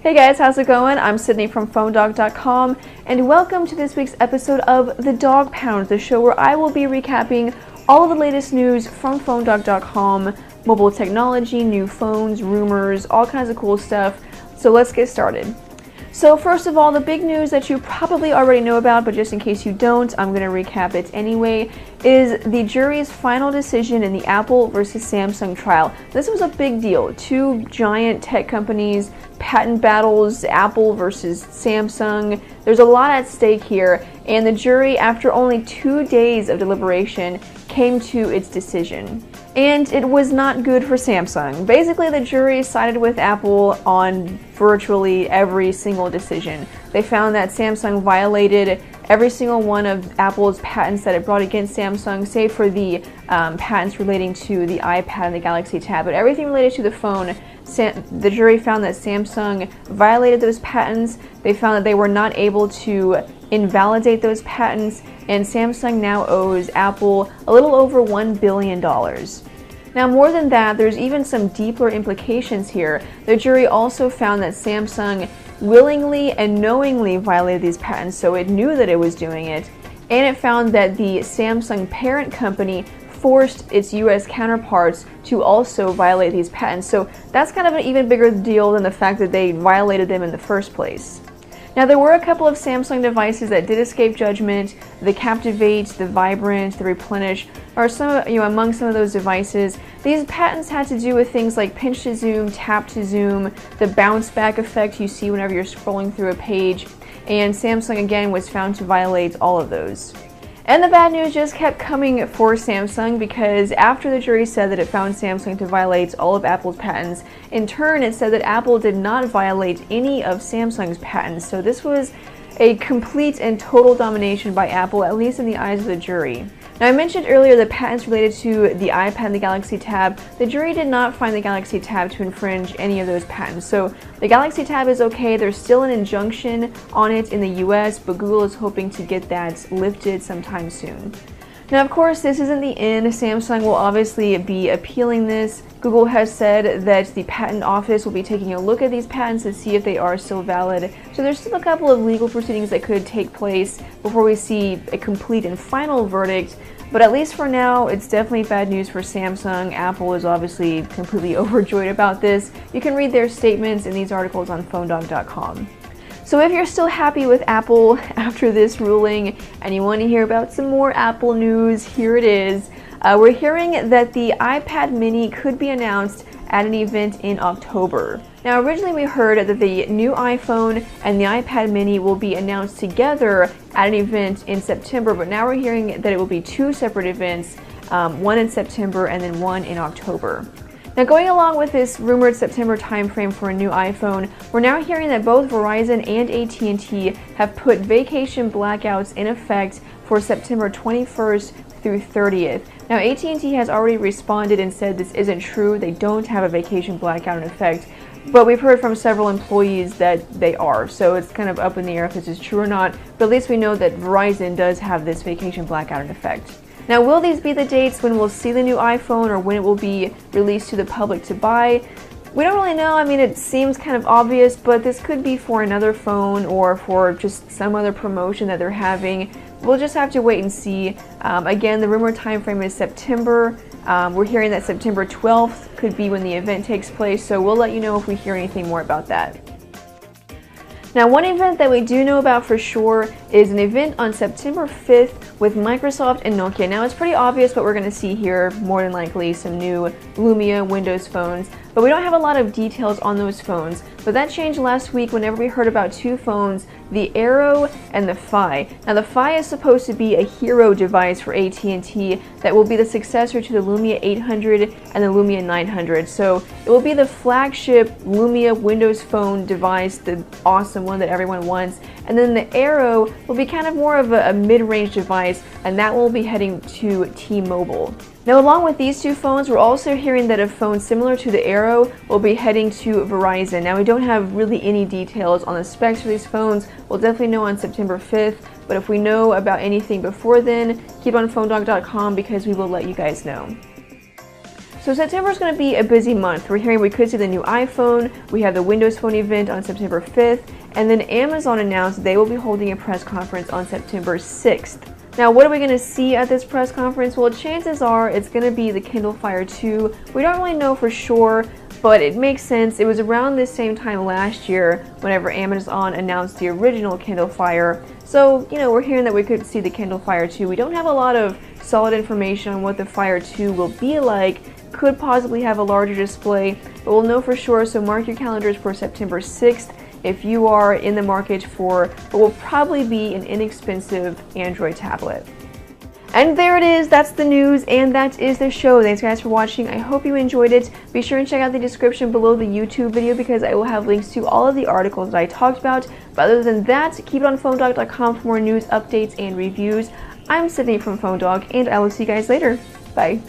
Hey guys, how's it going? I'm Sydney from PhoneDog.com and welcome to this week's episode of The Dog Pound, the show where I will be recapping all of the latest news from PhoneDog.com, mobile technology, new phones, rumors, all kinds of cool stuff. So let's get started. So first of all, the big news that you probably already know about, but just in case you don't, I'm going to recap it anyway, is the jury's final decision in the Apple versus Samsung trial. This was a big deal. Two giant tech companies, patent battles, Apple versus Samsung. There's a lot at stake here, and the jury, after only 2 days of deliberation, came to its decision. And it was not good for Samsung. Basically, the jury sided with Apple on virtually every single decision. They found that Samsung violated every single one of Apple's patents that it brought against Samsung, save for the patents relating to the iPad and the Galaxy Tab. But everything related to the phone, the jury found that Samsung violated those patents. They found that they were not able to invalidate those patents, and Samsung now owes Apple a little over $1 billion. Now, more than that, there's even some deeper implications here. The jury also found that Samsung willingly and knowingly violated these patents, so it knew that it was doing it, and it found that the Samsung parent company forced its US counterparts to also violate these patents. So that's kind of an even bigger deal than the fact that they violated them in the first place. Now, there were a couple of Samsung devices that did escape judgment. The Captivate, the Vibrant, the Replenish are among some of those devices. These patents had to do with things like pinch to zoom, tap to zoom, the bounce back effect you see whenever you're scrolling through a page, and Samsung again was found to violate all of those. And the bad news just kept coming for Samsung, because after the jury said that it found Samsung to violate all of Apple's patents, in turn it said that Apple did not violate any of Samsung's patents. So this was a complete and total domination by Apple, at least in the eyes of the jury. Now, I mentioned earlier the patents related to the iPad and the Galaxy Tab. The jury did not find the Galaxy Tab to infringe any of those patents. So the Galaxy Tab is okay. There's still an injunction on it in the US, but Google is hoping to get that lifted sometime soon. Now, of course, this isn't the end. Samsung will obviously be appealing this. Google has said that the patent office will be taking a look at these patents to see if they are still valid. So there's still a couple of legal proceedings that could take place before we see a complete and final verdict. But at least for now, it's definitely bad news for Samsung. Apple is obviously completely overjoyed about this. You can read their statements in these articles on PhoneDog.com. So if you're still happy with Apple after this ruling and you want to hear about some more Apple news, here it is. We're hearing that the iPad mini could be announced at an event in October. Now, originally we heard that the new iPhone and the iPad mini will be announced together at an event in September, but now we're hearing that it will be two separate events, one in September and then one in October. Now, going along with this rumored September timeframe for a new iPhone, we're now hearing that both Verizon and AT&T have put vacation blackouts in effect for September 21st through 30th. Now, AT&T has already responded and said this isn't true. They don't have a vacation blackout in effect, but we've heard from several employees that they are, so it's kind of up in the air if this is true or not, but at least we know that Verizon does have this vacation blackout in effect. Now, will these be the dates when we'll see the new iPhone or when it will be released to the public to buy? We don't really know. I mean, it seems kind of obvious, but this could be for another phone or for just some other promotion that they're having. We'll just have to wait and see. Again, the rumored time frame is September. We're hearing that September 12th could be when the event takes place, so we'll let you know if we hear anything more about that. Now, one event that we do know about for sure is an event on September 5th with Microsoft and Nokia. Now, it's pretty obvious what we're going to see here, more than likely some new Lumia Windows phones, but we don't have a lot of details on those phones. But that changed last week whenever we heard about two phones, the Aero and the Fi. Now, the Fi is supposed to be a hero device for AT&T that will be the successor to the Lumia 800 and the Lumia 900. So it will be the flagship Lumia Windows Phone device, the awesome one that everyone wants. And then the Aero will be kind of more of a mid-range device, and that will be heading to T-Mobile. Now, along with these two phones, we're also hearing that a phone similar to the Aero will be heading to Verizon. Now, we don't have really any details on the specs for these phones. We'll definitely know on September 5th, but if we know about anything before then, keep on PhoneDog.com because we will let you guys know. So September is going to be a busy month. We're hearing we could see the new iPhone, we have the Windows Phone event on September 5th, and then Amazon announced they will be holding a press conference on September 6th. Now, what are we going to see at this press conference? Well, chances are it's going to be the Kindle Fire 2. We don't really know for sure, but it makes sense. It was around this same time last year whenever Amazon announced the original Kindle Fire. So, we're hearing that we could see the Kindle Fire 2. We don't have a lot of solid information on what the Fire 2 will be like. Could possibly have a larger display, but we'll know for sure, so mark your calendars for September 6th if you are in the market for what will probably be an inexpensive Android tablet. And there it is, that's the news, and that is the show. Thanks guys for watching. I hope you enjoyed it. Be sure and check out the description below the YouTube video because I will have links to all of the articles that I talked about. But other than that, keep it on PhoneDog.com for more news, updates, and reviews. I'm Sydney from PhoneDog, and I will see you guys later. Bye.